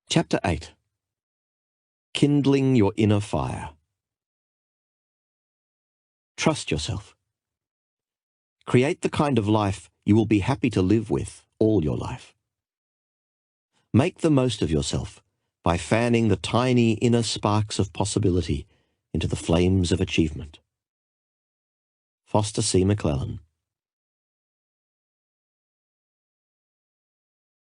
Chapter 8. Kindling Your Inner Fire. Trust yourself. Create the kind of life you will be happy to live with all your life. Make the most of yourself by fanning the tiny inner sparks of possibility into the flames of achievement. Foster C. McClellan.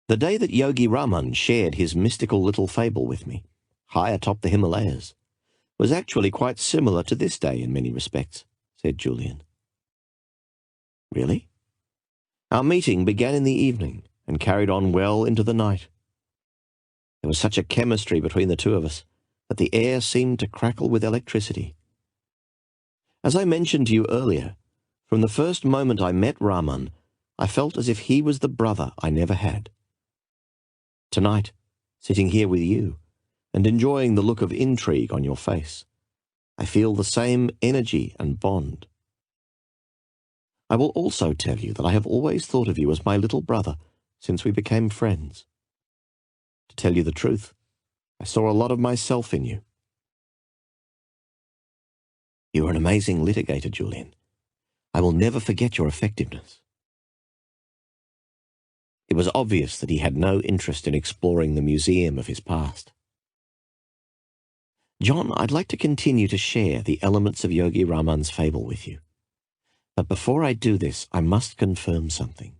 The day that Yogi Raman shared his mystical little fable with me, high atop the Himalayas, was actually quite similar to this day in many respects, said Julian. Really? Our meeting began in the evening and carried on well into the night. There was such a chemistry between the two of us that the air seemed to crackle with electricity. As I mentioned to you earlier, from the first moment I met Raman, I felt as if he was the brother I never had. Tonight, sitting here with you and enjoying the look of intrigue on your face, I feel the same energy and bond. I will also tell you that I have always thought of you as my little brother since we became friends. To tell you the truth, I saw a lot of myself in you. You are an amazing litigator, Julian. I will never forget your effectiveness. It was obvious that he had no interest in exploring the museum of his past. John, I'd like to continue to share the elements of Yogi Raman's fable with you. But before I do this, I must confirm something.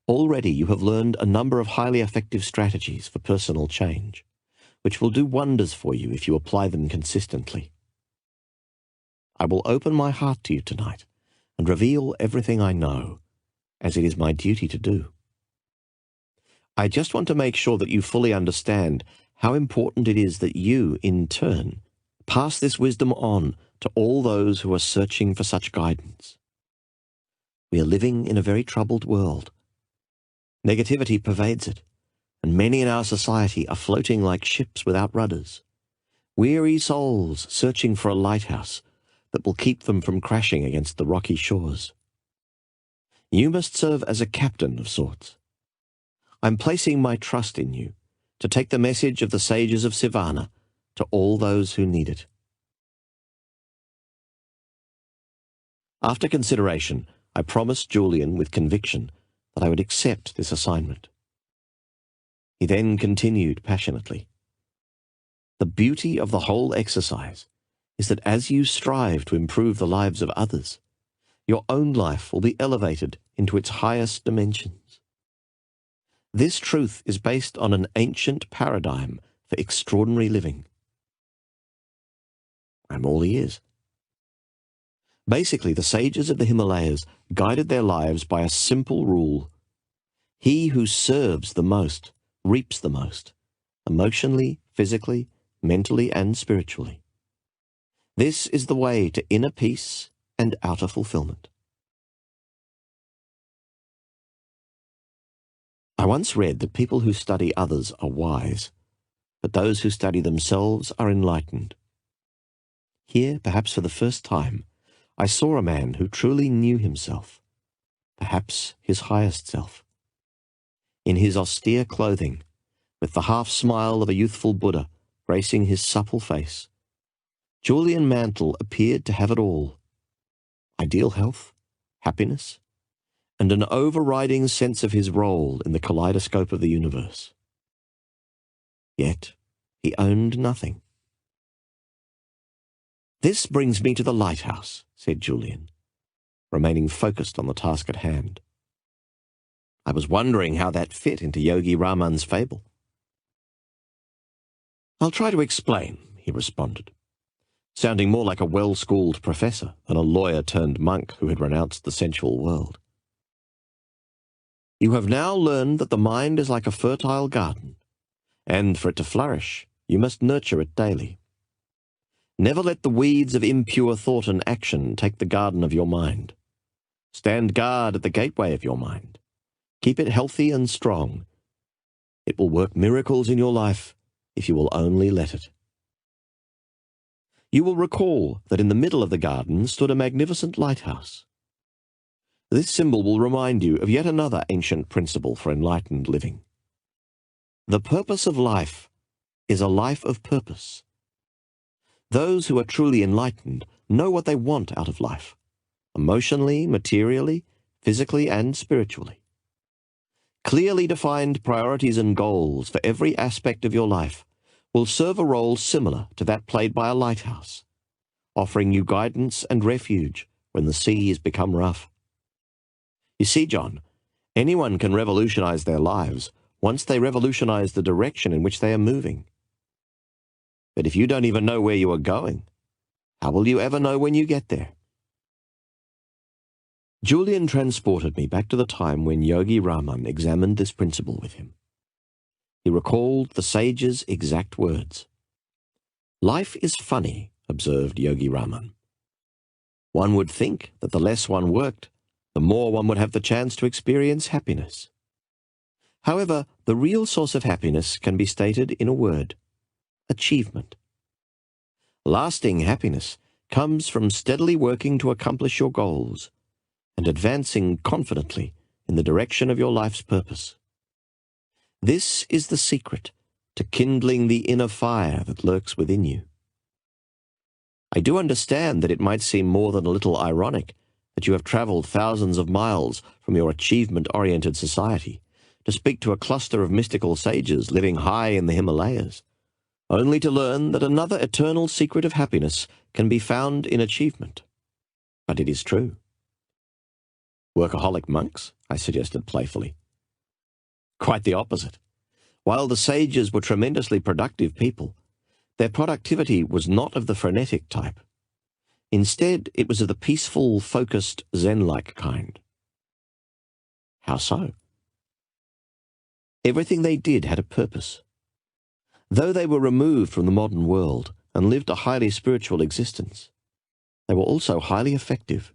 Already you have learned a number of highly effective strategies for personal change, which will do wonders for you if you apply them consistently. I will open my heart to you tonight and reveal everything I know, as it is my duty to do. I just want to make sure that you fully understand how important it is that you, in turn, pass this wisdom on to all those who are searching for such guidance. We are living in a very troubled world. Negativity pervades it, and many in our society are floating like ships without rudders, weary souls searching for a lighthouse that will keep them from crashing against the rocky shores. You must serve as a captain of sorts. I'm placing my trust in you to take the message of the sages of Sivana to all those who need it. After consideration, I promised Julian with conviction that I would accept this assignment. He then continued passionately. The beauty of the whole exercise is that as you strive to improve the lives of others, your own life will be elevated into its highest dimensions. This truth is based on an ancient paradigm for extraordinary living. I'm all ears. Basically, the sages of the Himalayas guided their lives by a simple rule. He who serves the most reaps the most, emotionally, physically, mentally, and spiritually. This is the way to inner peace and outer fulfillment. I once read that people who study others are wise, but those who study themselves are enlightened. Here, perhaps for the first time, I saw a man who truly knew himself, perhaps his highest self. In his austere clothing, with the half-smile of a youthful Buddha gracing his supple face, Julian Mantle appeared to have it all: ideal health, happiness, and an overriding sense of his role in the kaleidoscope of the universe. Yet he owned nothing. This brings me to the lighthouse, said Julian, remaining focused on the task at hand. I was wondering how that fit into Yogi Raman's fable. I'll try to explain, he responded, sounding more like a well-schooled professor than a lawyer-turned-monk who had renounced the sensual world. You have now learned that the mind is like a fertile garden, and for it to flourish, you must nurture it daily. Never let the weeds of impure thought and action take the garden of your mind. Stand guard at the gateway of your mind. Keep it healthy and strong. It will work miracles in your life if you will only let it. You will recall that in the middle of the garden stood a magnificent lighthouse. This symbol will remind you of yet another ancient principle for enlightened living. The purpose of life is a life of purpose. Those who are truly enlightened know what they want out of life, emotionally, materially, physically, and spiritually. Clearly defined priorities and goals for every aspect of your life will serve a role similar to that played by a lighthouse, offering you guidance and refuge when the sea has become rough. You see, John, anyone can revolutionize their lives once they revolutionize the direction in which they are moving. But if you don't even know where you are going, how will you ever know when you get there? Julian transported me back to the time when Yogi Raman examined this principle with him. He recalled the sage's exact words. "Life is funny," observed Yogi Raman. "One would think that the less one worked, the more one would have the chance to experience happiness. However, the real source of happiness can be stated in a word: achievement. Lasting happiness comes from steadily working to accomplish your goals and advancing confidently in the direction of your life's purpose. This is the secret to kindling the inner fire that lurks within you. I do understand that it might seem more than a little ironic that you have traveled thousands of miles from your achievement-oriented society to speak to a cluster of mystical sages living high in the Himalayas, only to learn that another eternal secret of happiness can be found in achievement. But it is true." "Workaholic monks?" I suggested playfully. "Quite the opposite. While the sages were tremendously productive people, their productivity was not of the frenetic type. Instead, it was of the peaceful, focused, Zen-like kind." "How so?" "Everything they did had a purpose. Though they were removed from the modern world and lived a highly spiritual existence, they were also highly effective.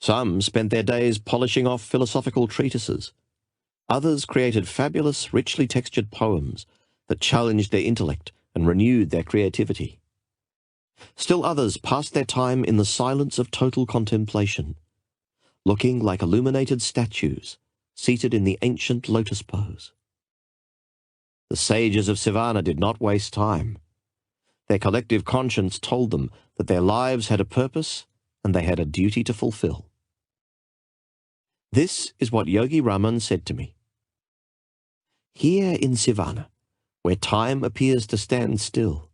Some spent their days polishing off philosophical treatises. Others created fabulous, richly textured poems that challenged their intellect and renewed their creativity. Still others passed their time in the silence of total contemplation, looking like illuminated statues seated in the ancient lotus pose. The sages of Sivana did not waste time. Their collective conscience told them that their lives had a purpose and they had a duty to fulfill. This is what Yogi Raman said to me. "Here in Sivana, where time appears to stand still,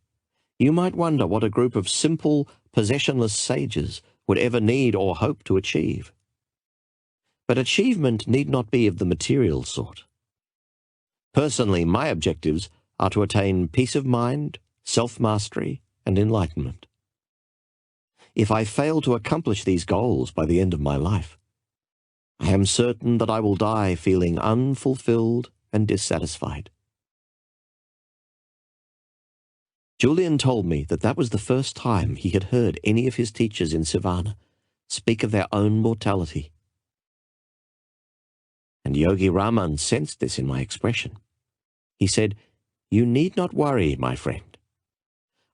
you might wonder what a group of simple, possessionless sages would ever need or hope to achieve. But achievement need not be of the material sort. Personally, my objectives are to attain peace of mind, self-mastery, and enlightenment. If I fail to accomplish these goals by the end of my life, I am certain that I will die feeling unfulfilled and dissatisfied." Julian told me that that was the first time he had heard any of his teachers in Sivana speak of their own mortality. And Yogi Raman sensed this in my expression. He said, "You need not worry, my friend.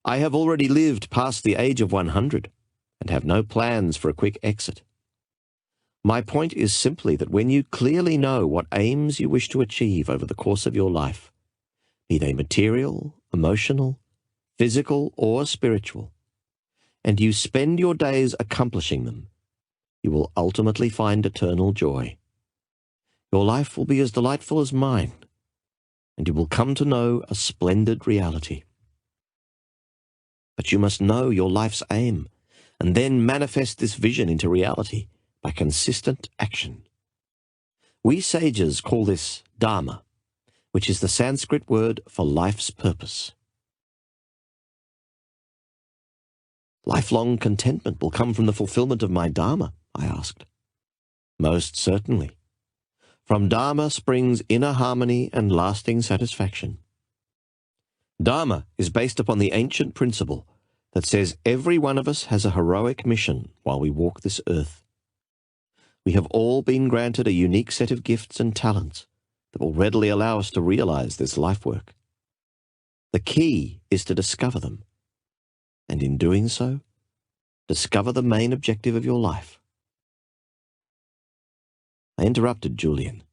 I have already lived past the age of 100 and have no plans for a quick exit. My point is simply that when you clearly know what aims you wish to achieve over the course of your life, be they material, emotional, physical, or spiritual, and you spend your days accomplishing them, you will ultimately find eternal joy. Your life will be as delightful as mine, and you will come to know a splendid reality. But you must know your life's aim, and then manifest this vision into reality by consistent action. We sages call this Dharma, which is the Sanskrit word for life's purpose." "Lifelong contentment will come from the fulfillment of my Dharma?" I asked. "Most certainly. From Dharma springs inner harmony and lasting satisfaction. Dharma is based upon the ancient principle that says every one of us has a heroic mission while we walk this earth. We have all been granted a unique set of gifts and talents that will readily allow us to realize this life work. The key is to discover them, and in doing so, discover the main objective of your life." I interrupted Julian.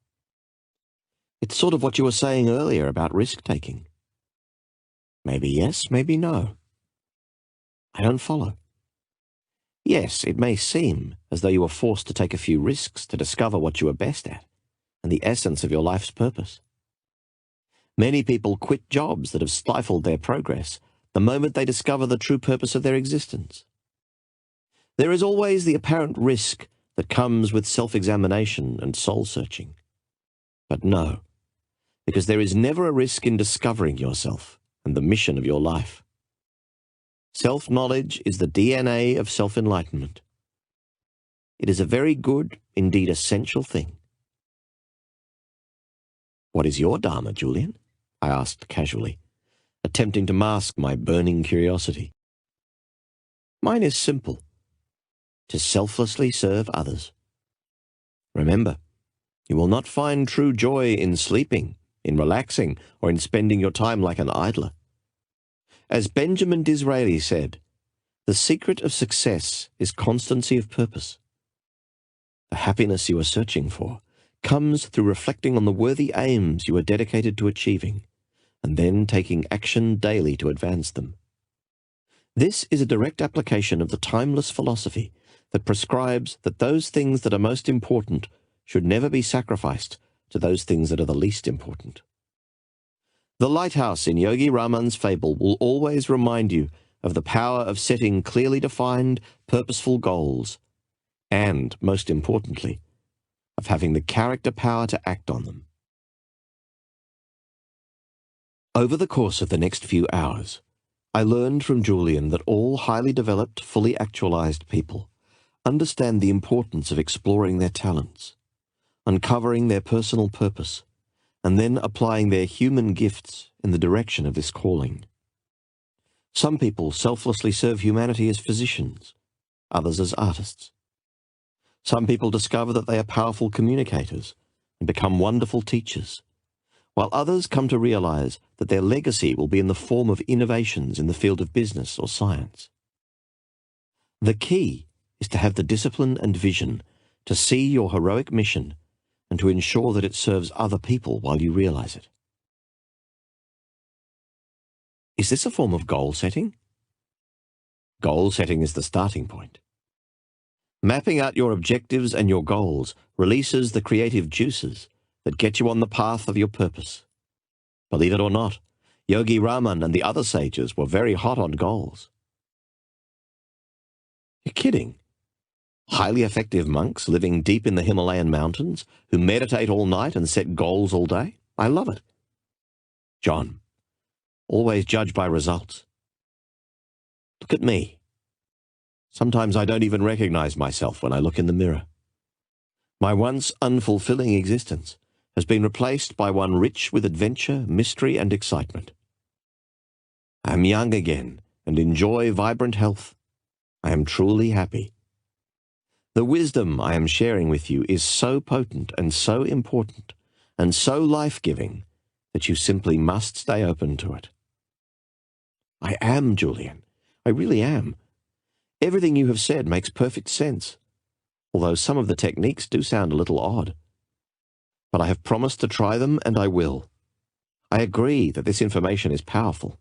It's sort of what you were saying earlier about risk-taking. Maybe yes, maybe no. I don't follow. Yes, it may seem as though you were forced to take a few risks to discover what you were best at and the essence of your life's purpose. Many people quit jobs that have stifled their progress the moment they discover the true purpose of their existence. There is always the apparent risk that comes with self-examination and soul-searching. But no, because there is never a risk in discovering yourself and the mission of your life. Self-knowledge is the DNA of self-enlightenment. It is a very good, indeed essential thing. What is your Dharma, Julian? I asked casually, attempting to mask my burning curiosity. Mine is simple: to selflessly serve others. Remember, you will not find true joy in sleeping, in relaxing, or in spending your time like an idler. As Benjamin Disraeli said, the secret of success is constancy of purpose. The happiness you are searching for comes through reflecting on the worthy aims you are dedicated to achieving, and then taking action daily to advance them. This is a direct application of the timeless philosophy that prescribes that those things that are most important should never be sacrificed to those things that are the least important. The lighthouse in Yogi Raman's fable will always remind you of the power of setting clearly defined, purposeful goals, and, most importantly, of having the character power to act on them. Over the course of the next few hours, I learned from Julian that all highly developed, fully actualized people understand the importance of exploring their talents, uncovering their personal purpose, and then applying their human gifts in the direction of this calling. Some people selflessly serve humanity as physicians, others as artists. Some people discover that they are powerful communicators and become wonderful teachers, while others come to realize that their legacy will be in the form of innovations in the field of business or science. The key is to have the discipline and vision to see your heroic mission and to ensure that it serves other people while you realize it. Is this a form of goal setting? Goal setting is the starting point. Mapping out your objectives and your goals releases the creative juices that get you on the path of your purpose. Believe it or not, Yogi Raman and the other sages were very hot on goals. You're kidding. Highly effective monks living deep in the Himalayan mountains who meditate all night and set goals all day? I love it. John, always judge by results. Look at me. Sometimes I don't even recognize myself when I look in the mirror. My once unfulfilling existence has been replaced by one rich with adventure, mystery, and excitement. I am young again and enjoy vibrant health. I am truly happy. The wisdom I am sharing with you is so potent and so important and so life-giving that you simply must stay open to it. I am, Julian. I really am. Everything you have said makes perfect sense, although some of the techniques do sound a little odd. But I have promised to try them, and I will. I agree that this information is powerful.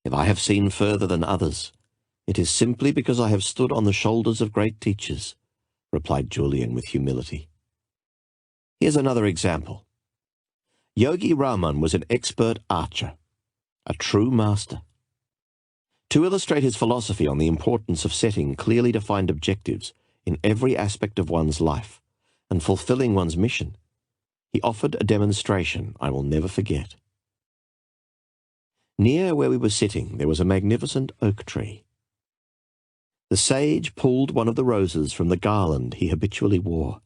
If I have seen further than others, it is simply because I have stood on the shoulders of great teachers, replied Julian with humility. Here's another example. Yogi Raman was an expert archer, a true master. To illustrate his philosophy on the importance of setting clearly defined objectives in every aspect of one's life and fulfilling one's mission, he offered a demonstration I will never forget. Near where we were sitting there was a magnificent oak tree. The sage pulled one of the roses from the garland he habitually wore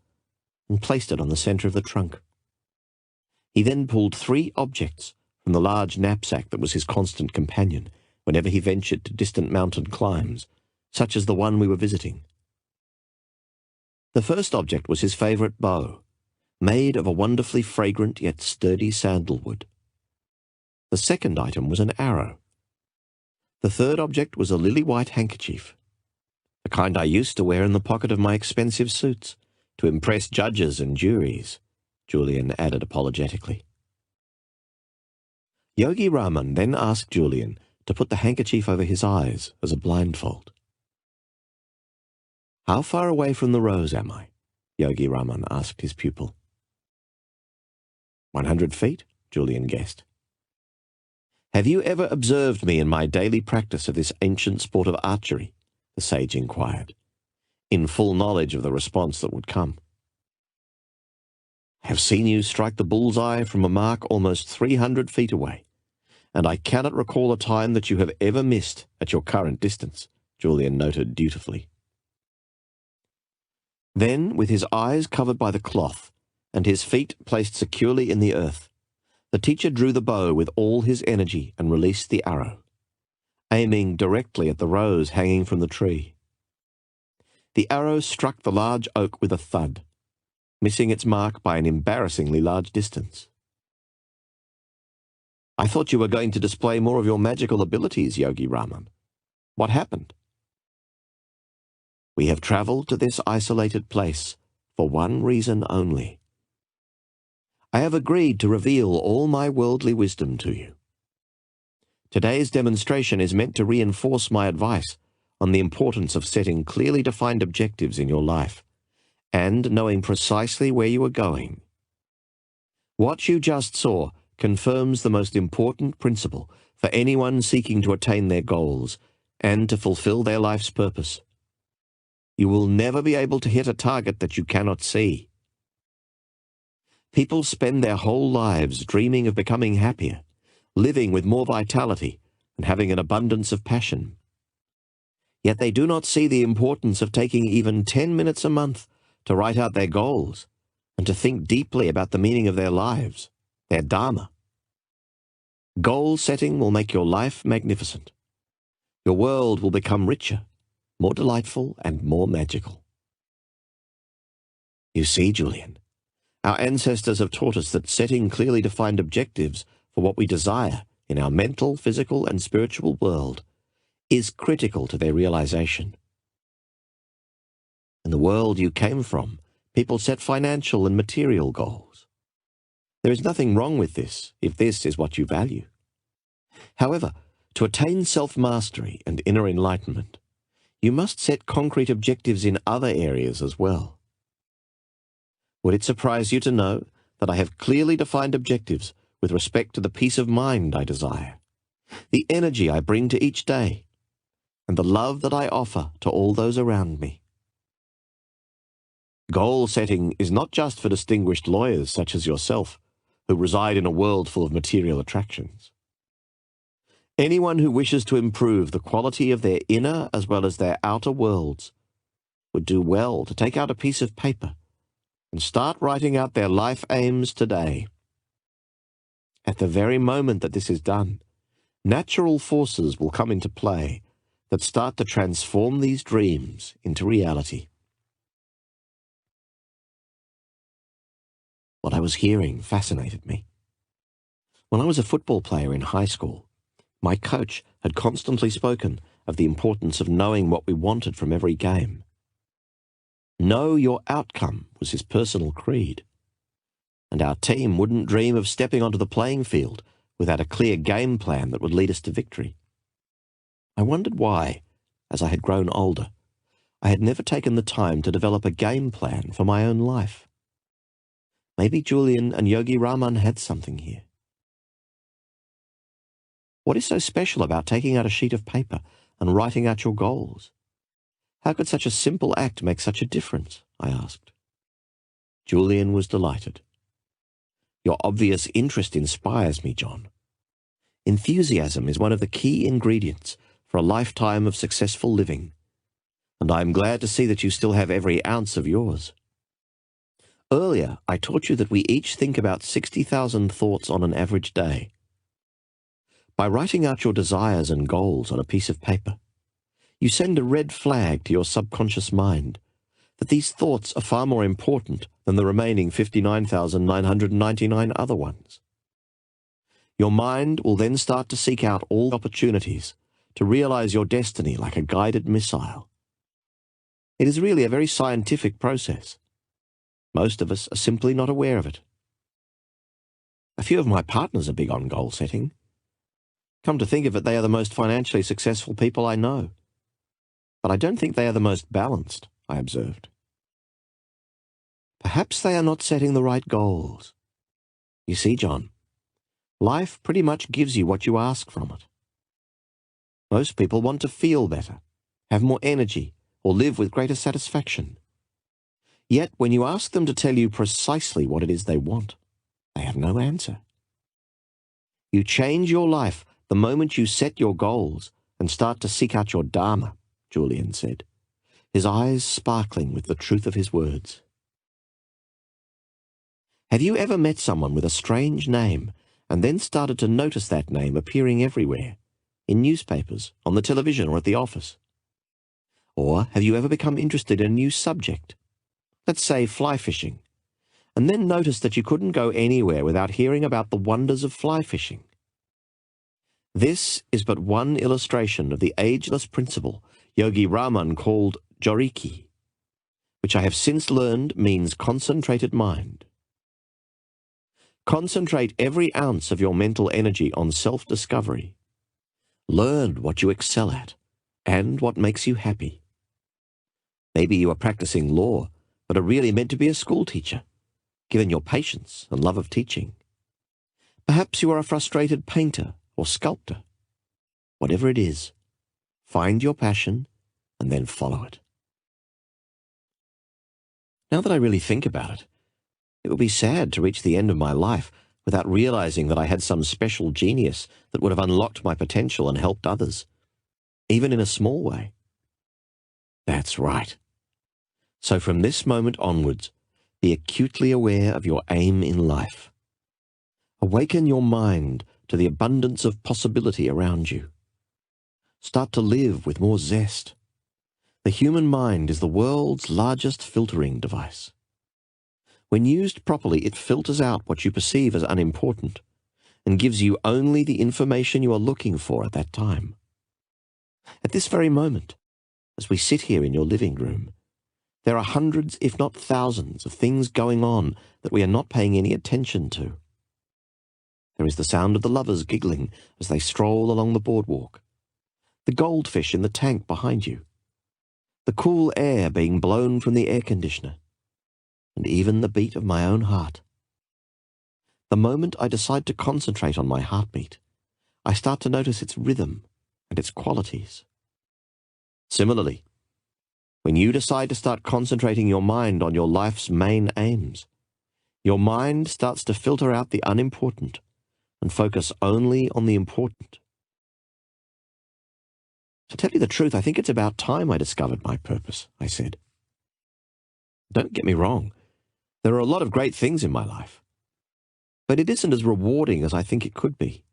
and placed it on the center of the trunk. He then pulled 3 objects from the large knapsack that was his constant companion whenever he ventured to distant mountain climbs, such as the one we were visiting. The first object was his favorite bow, made of a wonderfully fragrant yet sturdy sandalwood. The second item was an arrow. The third object was a lily-white handkerchief, the kind I used to wear in the pocket of my expensive suits, to impress judges and juries, Julian added apologetically. Yogi Raman then asked Julian to put the handkerchief over his eyes as a blindfold. "How far away from the rose am I?" Yogi Raman asked his pupil. 100 feet, Julian guessed. "Have you ever observed me in my daily practice of this ancient sport of archery?" the sage inquired, in full knowledge of the response that would come. "I have seen you strike the bullseye from a mark almost 300 feet away, and I cannot recall a time that you have ever missed at your current distance," Julian noted dutifully. Then, with his eyes covered by the cloth and his feet placed securely in the earth, the teacher drew the bow with all his energy and released the arrow, aiming directly at the rose hanging from the tree. The arrow struck the large oak with a thud, missing its mark by an embarrassingly large distance. "I thought you were going to display more of your magical abilities, Yogi Raman. What happened?" "We have travelled to this isolated place for one reason only. I have agreed to reveal all my worldly wisdom to you. Today's demonstration is meant to reinforce my advice on the importance of setting clearly defined objectives in your life and knowing precisely where you are going. What you just saw confirms the most important principle for anyone seeking to attain their goals and to fulfill their life's purpose. You will never be able to hit a target that you cannot see. People spend their whole lives dreaming of becoming happier, living with more vitality, and having an abundance of passion. Yet they do not see the importance of taking even 10 minutes a month to write out their goals and to think deeply about the meaning of their lives, their dharma. Goal setting will make your life magnificent. Your world will become richer, more delightful, and more magical." You see, Julian, our ancestors have taught us that setting clearly defined objectives for what we desire in our mental, physical, and spiritual world is critical to their realization. In the world you came from, people set financial and material goals. There is nothing wrong with this, if this is what you value. However, to attain self-mastery and inner enlightenment, you must set concrete objectives in other areas as well. Would it surprise you to know that I have clearly defined objectives with respect to the peace of mind I desire, the energy I bring to each day, and the love that I offer to all those around me? Goal setting is not just for distinguished lawyers such as yourself, who reside in a world full of material attractions. Anyone who wishes to improve the quality of their inner as well as their outer worlds would do well to take out a piece of paper and start writing out their life aims today. At the very moment that this is done, natural forces will come into play that start to transform these dreams into reality. What I was hearing fascinated me. When I was a football player in high school, my coach had constantly spoken of the importance of knowing what we wanted from every game. Know your outcome was his personal creed, and our team wouldn't dream of stepping onto the playing field without a clear game plan that would lead us to victory. I wondered why, as I had grown older, I had never taken the time to develop a game plan for my own life. Maybe Julian and Yogi Raman had something here. What is so special about taking out a sheet of paper and writing out your goals? How could such a simple act make such a difference? I asked. Julian was delighted. Your obvious interest inspires me, John. Enthusiasm is one of the key ingredients for a lifetime of successful living, and I am glad to see that you still have every ounce of yours. Earlier, I taught you that we each think about 60,000 thoughts on an average day. By writing out your desires and goals on a piece of paper, you send a red flag to your subconscious mind that these thoughts are far more important than the remaining 59,999 other ones. Your mind will then start to seek out all opportunities to realize your destiny like a guided missile. It is really a very scientific process. Most of us are simply not aware of it. A few of my partners are big on goal setting. Come to think of it, they are the most financially successful people I know. But I don't think they are the most balanced, I observed. Perhaps they are not setting the right goals. You see, John, life pretty much gives you what you ask from it. Most people want to feel better, have more energy, or live with greater satisfaction. Yet when you ask them to tell you precisely what it is they want, they have no answer. You change your life the moment you set your goals and start to seek out your Dharma, Julian said, his eyes sparkling with the truth of his words. Have you ever met someone with a strange name and then started to notice that name appearing everywhere, in newspapers, on the television, or at the office? Or have you ever become interested in a new subject, let's say fly fishing, and then noticed that you couldn't go anywhere without hearing about the wonders of fly fishing? This is but one illustration of the ageless principle Yogi Raman called Joriki, which I have since learned means concentrated mind. Concentrate every ounce of your mental energy on self-discovery. Learn what you excel at and what makes you happy. Maybe you are practicing law, but are really meant to be a school teacher, given your patience and love of teaching. Perhaps you are a frustrated painter or sculptor. Whatever it is, find your passion and then follow it. Now that I really think about it, it would be sad to reach the end of my life without realizing that I had some special genius that would have unlocked my potential and helped others, even in a small way. That's right. So from this moment onwards, be acutely aware of your aim in life. Awaken your mind to the abundance of possibility around you. Start to live with more zest. The human mind is the world's largest filtering device. When used properly, it filters out what you perceive as unimportant and gives you only the information you are looking for at that time. At this very moment, as we sit here in your living room, there are hundreds, if not thousands, of things going on that we are not paying any attention to. There is the sound of the lovers giggling as they stroll along the boardwalk, the goldfish in the tank behind you, the cool air being blown from the air conditioner, and even the beat of my own heart. The moment I decide to concentrate on my heartbeat, I start to notice its rhythm and its qualities. Similarly, when you decide to start concentrating your mind on your life's main aims, your mind starts to filter out the unimportant and focus only on the important. To tell you the truth, I think it's about time I discovered my purpose, I said. Don't get me wrong. There are a lot of great things in my life, but it isn't as rewarding as I think it could be.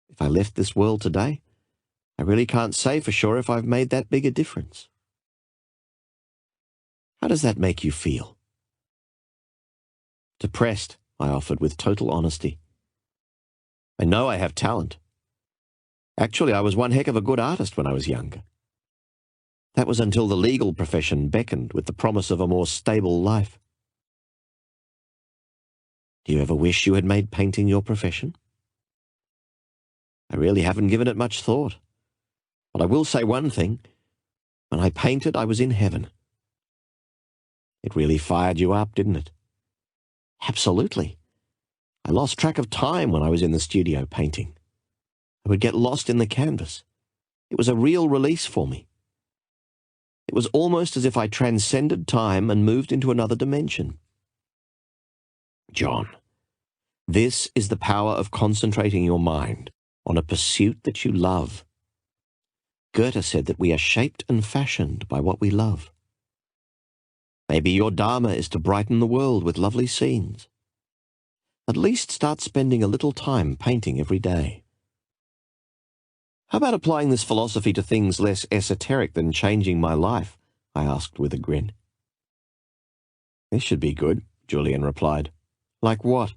If I left this world today, I really can't say for sure if I've made that big a difference. How does that make you feel? Depressed, I offered with total honesty. I know I have talent. Actually, I was one heck of a good artist when I was younger. That was until the legal profession beckoned with the promise of a more stable life. Do you ever wish you had made painting your profession? I really haven't given it much thought. But I will say one thing. When I painted, I was in heaven. It really fired you up, didn't it? Absolutely. I lost track of time when I was in the studio painting. I would get lost in the canvas. It was a real release for me. It was almost as if I transcended time and moved into another dimension. John, this is the power of concentrating your mind on a pursuit that you love. Goethe said that we are shaped and fashioned by what we love. Maybe your Dharma is to brighten the world with lovely scenes. At least start spending a little time painting every day. How about applying this philosophy to things less esoteric than changing my life? I asked with a grin. This should be good, Julian replied. Like what?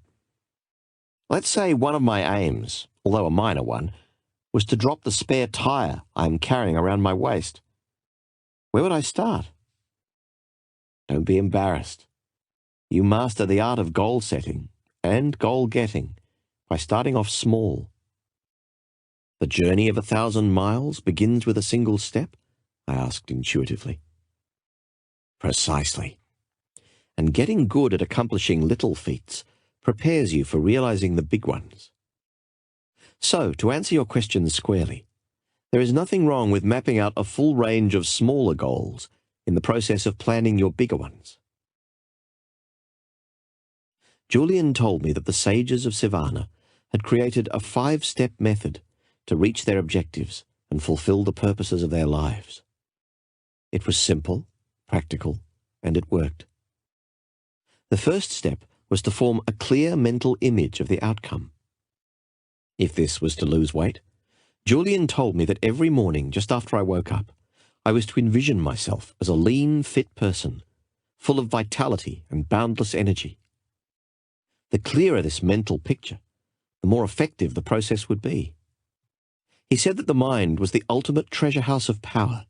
Let's say one of my aims, although a minor one, was to drop the spare tire I am carrying around my waist. Where would I start? Don't be embarrassed. you master the art of goal setting and goal getting by starting off small. The journey of 1,000 miles begins with a single step? I asked intuitively. Precisely. And getting good at accomplishing little feats prepares you for realizing the big ones. So, to answer your question squarely, there is nothing wrong with mapping out a full range of smaller goals in the process of planning your bigger ones. Julian told me that the sages of Sivana had created a 5-step method to reach their objectives and fulfill the purposes of their lives. It was simple, practical, and it worked. The first step was to form a clear mental image of the outcome. If this was to lose weight, Julian told me that every morning just after I woke up, I was to envision myself as a lean, fit person, full of vitality and boundless energy. The clearer this mental picture, the more effective the process would be. He said that the mind was the ultimate treasure house of power,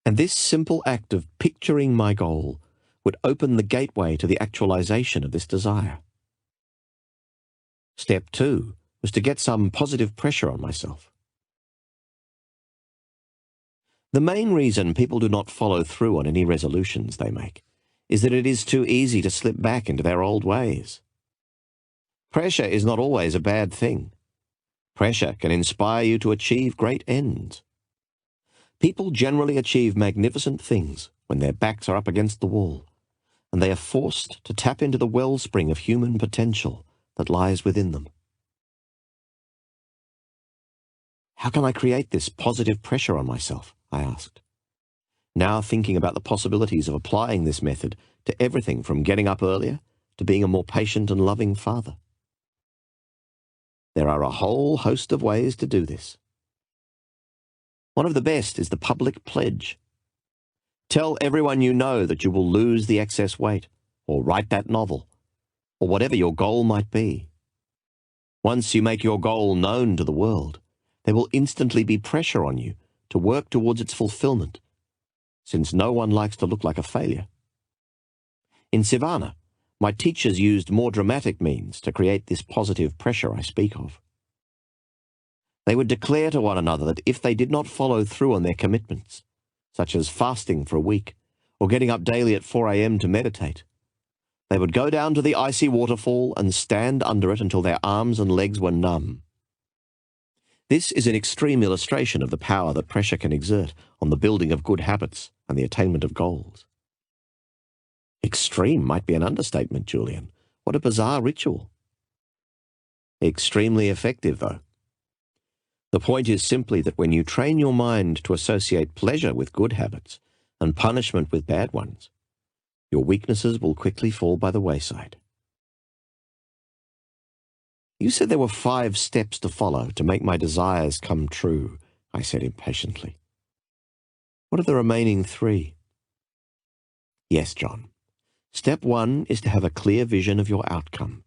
and this simple act of picturing my goal would open the gateway to the actualization of this desire. Step 2 was to get some positive pressure on myself. The main reason people do not follow through on any resolutions they make is that it is too easy to slip back into their old ways. Pressure is not always a bad thing. Pressure can inspire you to achieve great ends. People generally achieve magnificent things when their backs are up against the wall, and they are forced to tap into the wellspring of human potential that lies within them. How can I create this positive pressure on myself? I asked, now thinking about the possibilities of applying this method to everything from getting up earlier to being a more patient and loving father. There are a whole host of ways to do this. One of the best is the public pledge. Tell everyone you know that you will lose the excess weight, or write that novel, or whatever your goal might be. Once you make your goal known to the world, there will instantly be pressure on you to work towards its fulfillment, since no one likes to look like a failure. In Sivana, my teachers used more dramatic means to create this positive pressure I speak of. They would declare to one another that if they did not follow through on their commitments, such as fasting for a week or getting up daily at 4 a.m. to meditate, they would go down to the icy waterfall and stand under it until their arms and legs were numb. This is an extreme illustration of the power that pressure can exert on the building of good habits and the attainment of goals. Extreme might be an understatement, Julian. What a bizarre ritual. Extremely effective, though. The point is simply that when you train your mind to associate pleasure with good habits and punishment with bad ones, your weaknesses will quickly fall by the wayside. You said there were 5 steps to follow to make my desires come true, I said impatiently. What are the remaining 3? Yes, John. Step 1 is to have a clear vision of your outcome.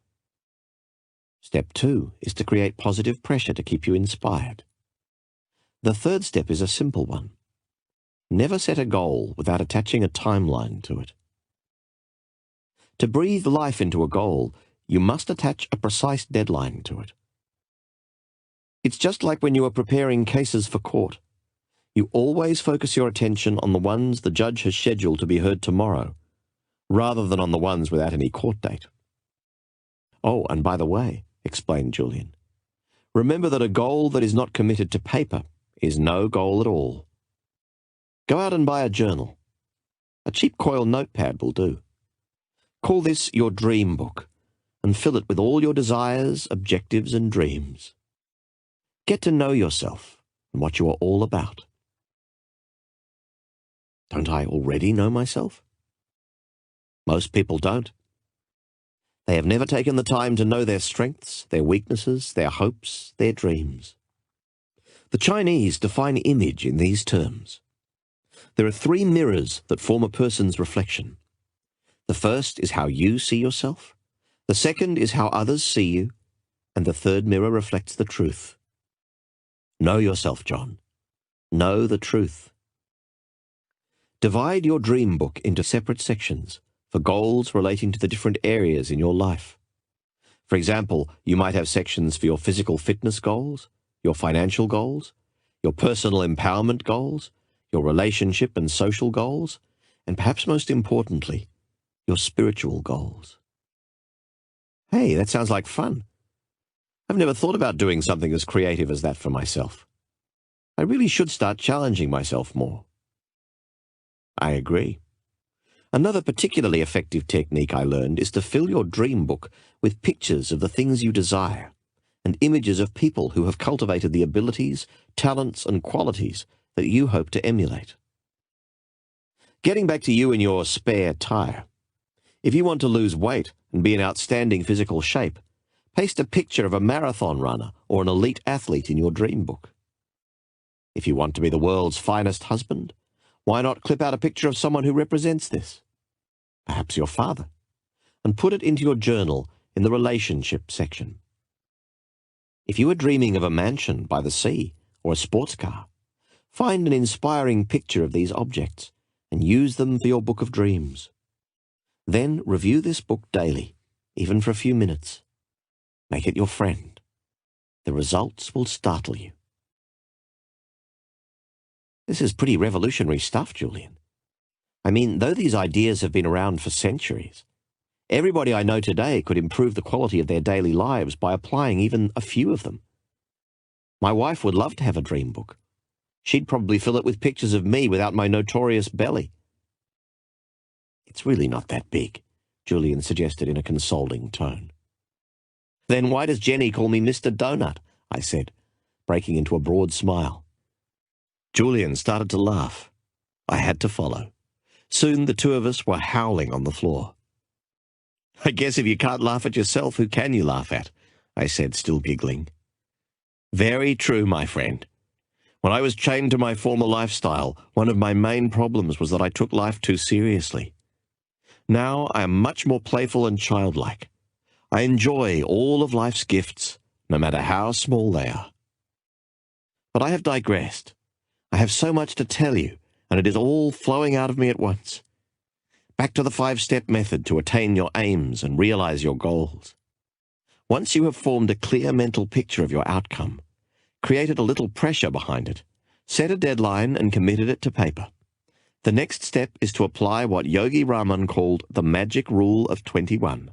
Step 2 is to create positive pressure to keep you inspired. The third step is a simple one. Never set a goal without attaching a timeline to it. To breathe life into a goal, you must attach a precise deadline to it. It's just like when you are preparing cases for court. You always focus your attention on the ones the judge has scheduled to be heard tomorrow, rather than on the ones without any court date. Oh, and by the way, explained Julian, remember that a goal that is not committed to paper is no goal at all. Go out and buy a journal. A cheap coil notepad will do. Call this your dream book, and fill it with all your desires, objectives, and dreams. Get to know yourself and what you are all about. Don't I already know myself? Most people don't. They have never taken the time to know their strengths, their weaknesses, their hopes, their dreams. The Chinese define image in these terms. There are 3 mirrors that form a person's reflection. The first is how you see yourself. The second is how others see you, and the third mirror reflects the truth. Know yourself, John. Know the truth. Divide your dream book into separate sections for goals relating to the different areas in your life. For example, you might have sections for your physical fitness goals, your financial goals, your personal empowerment goals, your relationship and social goals, and perhaps most importantly, your spiritual goals. Hey, that sounds like fun. I've never thought about doing something as creative as that for myself. I really should start challenging myself more. I agree. Another particularly effective technique I learned is to fill your dream book with pictures of the things you desire and images of people who have cultivated the abilities, talents, and qualities that you hope to emulate. Getting back to you in your spare tire. If you want to lose weight and be in outstanding physical shape, paste a picture of a marathon runner or an elite athlete in your dream book. If you want to be the world's finest husband, why not clip out a picture of someone who represents this? Perhaps your father, and put it into your journal in the relationship section. If you are dreaming of a mansion by the sea or a sports car, find an inspiring picture of these objects and use them for your book of dreams. Then review this book daily, even for a few minutes. Make it your friend. The results will startle you. This is pretty revolutionary stuff, Julian. I mean, though these ideas have been around for centuries, everybody I know today could improve the quality of their daily lives by applying even a few of them. My wife would love to have a dream book. She'd probably fill it with pictures of me without my notorious belly. It's really not that big, Julian suggested in a consoling tone. Then why does Jenny call me Mr. Donut? I said, breaking into a broad smile. Julian started to laugh. I had to follow. Soon the two of us were howling on the floor. I guess if you can't laugh at yourself, who can you laugh at? I said, still giggling. Very true, my friend. When I was chained to my former lifestyle, one of my main problems was that I took life too seriously. Now I am much more playful and childlike. I enjoy all of life's gifts, no matter how small they are. But I have digressed. I have so much to tell you, and it is all flowing out of me at once. Back to the 5-step method to attain your aims and realize your goals. Once you have formed a clear mental picture of your outcome, created a little pressure behind it, set a deadline and committed it to paper, the next step is to apply what Yogi Raman called the magic rule of 21.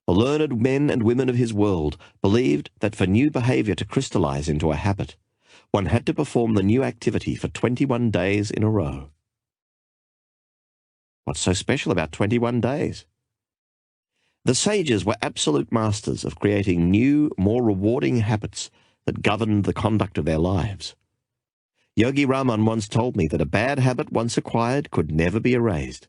The learned men and women of his world believed that for new behavior to crystallize into a habit, one had to perform the new activity for 21 days in a row. What's so special about 21 days? The sages were absolute masters of creating new, more rewarding habits that governed the conduct of their lives. Yogi Raman once told me that a bad habit once acquired could never be erased.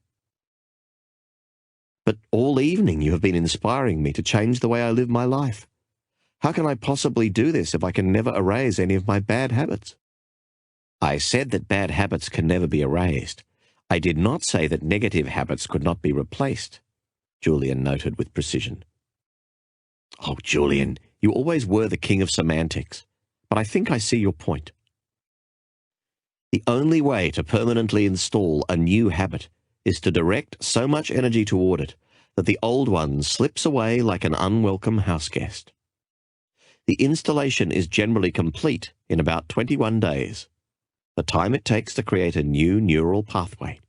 But all evening you have been inspiring me to change the way I live my life. How can I possibly do this if I can never erase any of my bad habits? I said that bad habits can never be erased. I did not say that negative habits could not be replaced, Julian noted with precision. Oh, Julian, you always were the king of semantics, but I think I see your point. The only way to permanently install a new habit is to direct so much energy toward it that the old one slips away like an unwelcome houseguest. The installation is generally complete in about 21 days, the time it takes to create a new neural pathway.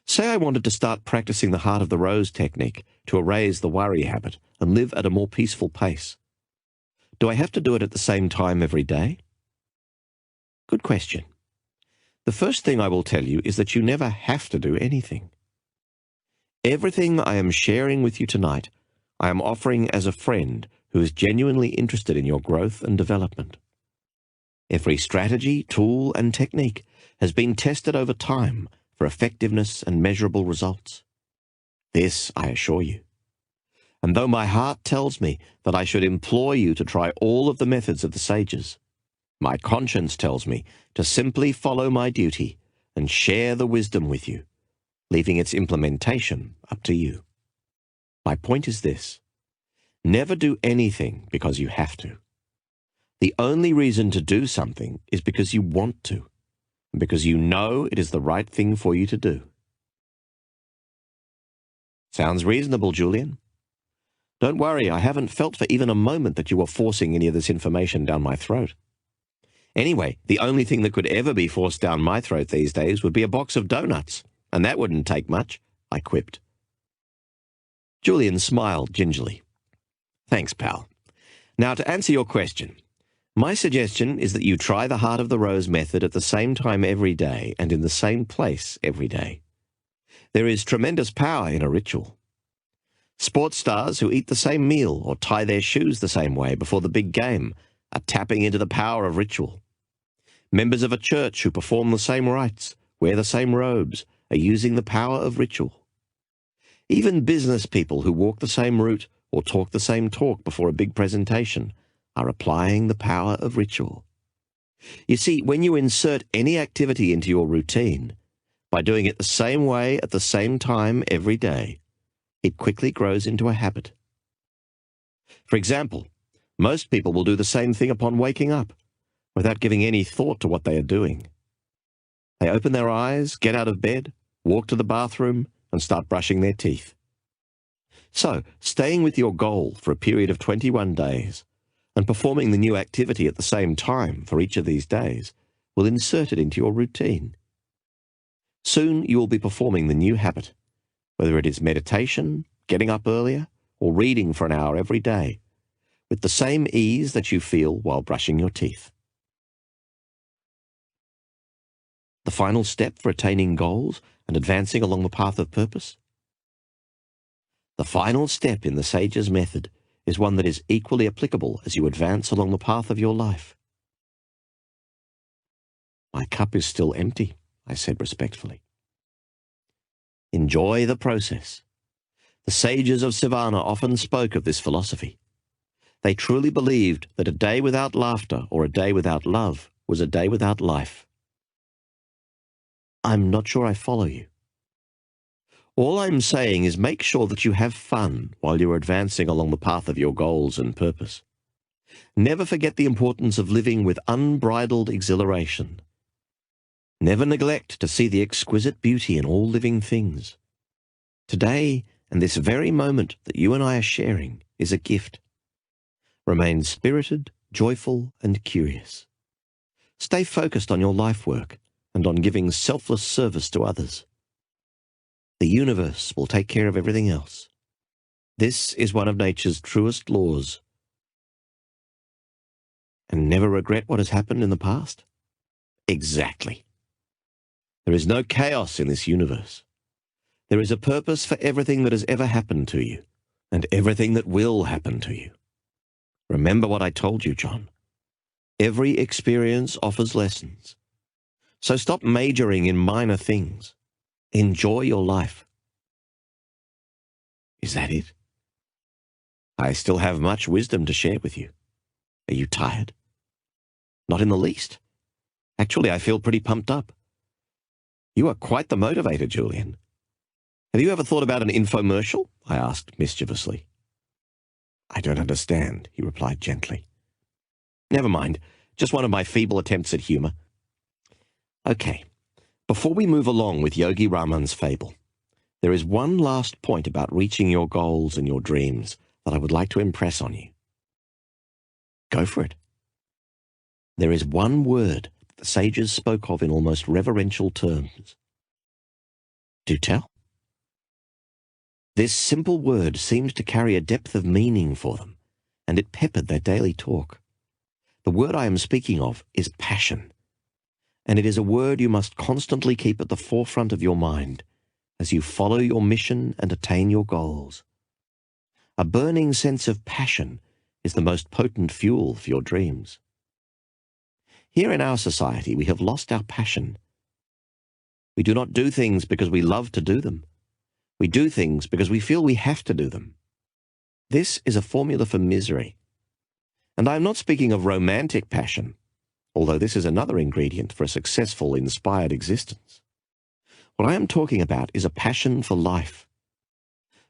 Say I wanted to start practicing the Heart of the Rose technique to erase the worry habit and live at a more peaceful pace. Do I have to do it at the same time every day? Good question. The first thing I will tell you is that you never have to do anything. Everything I am sharing with you tonight, I am offering as a friend who is genuinely interested in your growth and development. Every strategy, tool, and technique has been tested over time for effectiveness and measurable results. This I assure you. And though my heart tells me that I should implore you to try all of the methods of the sages, my conscience tells me to simply follow my duty and share the wisdom with you, leaving its implementation up to you. My point is this: never do anything because you have to. The only reason to do something is because you want to, and because you know it is the right thing for you to do. Sounds reasonable, Julian. Don't worry, I haven't felt for even a moment that you were forcing any of this information down my throat. Anyway, the only thing that could ever be forced down my throat these days would be a box of donuts, and that wouldn't take much, I quipped. Julian smiled gingerly. Thanks, pal. Now, to answer your question, my suggestion is that you try the Heart of the Rose method at the same time every day and in the same place every day. There is tremendous power in a ritual. Sports stars who eat the same meal or tie their shoes the same way before the big game are tapping into the power of ritual. Members of a church who perform the same rites, wear the same robes, are using the power of ritual. Even business people who walk the same route or talk the same talk before a big presentation are applying the power of ritual. You see, when you insert any activity into your routine, by doing it the same way at the same time every day, it quickly grows into a habit. For example, most people will do the same thing upon waking up, without giving any thought to what they are doing. They open their eyes, get out of bed, walk to the bathroom, and start brushing their teeth. So, staying with your goal for a period of 21 days and performing the new activity at the same time for each of these days will insert it into your routine. Soon you will be performing the new habit, whether it is meditation, getting up earlier, or reading for an hour every day, with the same ease that you feel while brushing your teeth. The final step for attaining goals and advancing along the path of purpose? The final step in the Sage's method is one that is equally applicable as you advance along the path of your life. My cup is still empty, I said respectfully. Enjoy the process. The sages of Savannah often spoke of this philosophy. They truly believed that a day without laughter or a day without love was a day without life. I'm not sure I follow you. All I'm saying is make sure that you have fun while you're advancing along the path of your goals and purpose. Never forget the importance of living with unbridled exhilaration. Never neglect to see the exquisite beauty in all living things. Today, and this very moment that you and I are sharing, is a gift. Remain spirited, joyful, and curious. Stay focused on your life work and on giving selfless service to others. The universe will take care of everything else. This is one of nature's truest laws. And never regret what has happened in the past? Exactly. There is no chaos in this universe. There is a purpose for everything that has ever happened to you, and everything that will happen to you. Remember what I told you, John. Every experience offers lessons. So stop majoring in minor things. Enjoy your life. Is that it? I still have much wisdom to share with you. Are you tired? Not in the least. Actually, I feel pretty pumped up. You are quite the motivator, Julian. Have you ever thought about an infomercial? I asked mischievously. I don't understand, he replied gently. Never mind, just one of my feeble attempts at humor. Okay, before we move along with Yogi Raman's fable, there is one last point about reaching your goals and your dreams that I would like to impress on you. Go for it. There is one word that the sages spoke of in almost reverential terms. Do tell. This simple word seemed to carry a depth of meaning for them, and it peppered their daily talk. The word I am speaking of is passion, and it is a word you must constantly keep at the forefront of your mind as you follow your mission and attain your goals. A burning sense of passion is the most potent fuel for your dreams. Here in our society, we have lost our passion. We do not do things because we love to do them. We do things because we feel we have to do them. This is a formula for misery. And I am not speaking of romantic passion, although this is another ingredient for a successful, inspired existence. What I am talking about is a passion for life.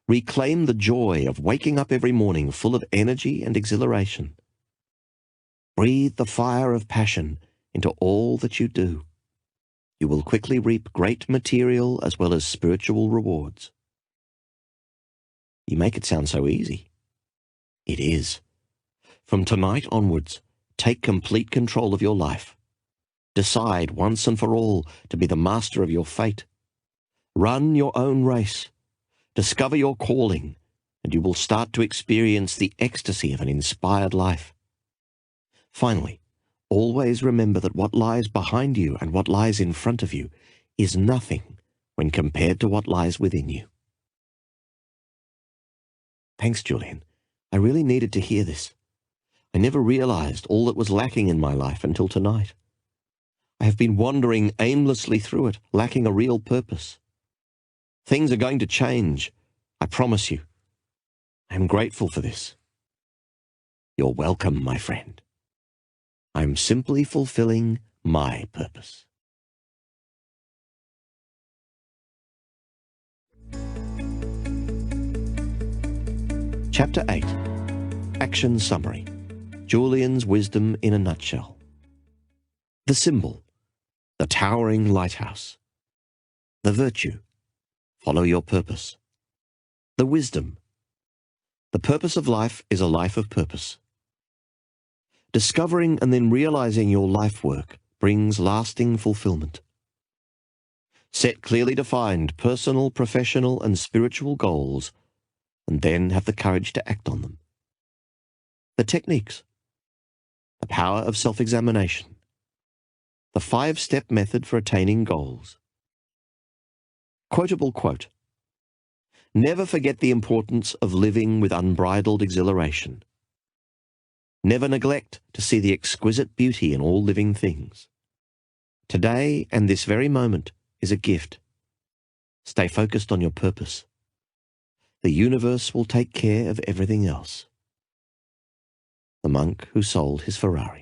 Reclaim the joy of waking up every morning full of energy and exhilaration. Breathe the fire of passion into all that you do. You will quickly reap great material as well as spiritual rewards. You make it sound so easy. It is. From tonight onwards, take complete control of your life. Decide once and for all to be the master of your fate. Run your own race. Discover your calling, and you will start to experience the ecstasy of an inspired life. Finally, always remember that what lies behind you and what lies in front of you is nothing when compared to what lies within you. Thanks, Julian. I really needed to hear this. I never realized all that was lacking in my life until tonight. I have been wandering aimlessly through it, lacking a real purpose. Things are going to change, I promise you. I am grateful for this. You're welcome, my friend. I'm simply fulfilling my purpose. Chapter 8. Action Summary. Julian's Wisdom in a Nutshell. The symbol. The towering lighthouse. The virtue. Follow your purpose. The wisdom. The purpose of life is a life of purpose. Discovering and then realizing your life work brings lasting fulfillment. Set clearly defined personal, professional, and spiritual goals, and then have the courage to act on them. The techniques. The power of self-examination. The 5-step method for attaining goals. Quotable quote. Never forget the importance of living with unbridled exhilaration. Never neglect to see the exquisite beauty in all living things. Today and this very moment is a gift. Stay focused on your purpose. The universe will take care of everything else. The monk who sold his Ferrari.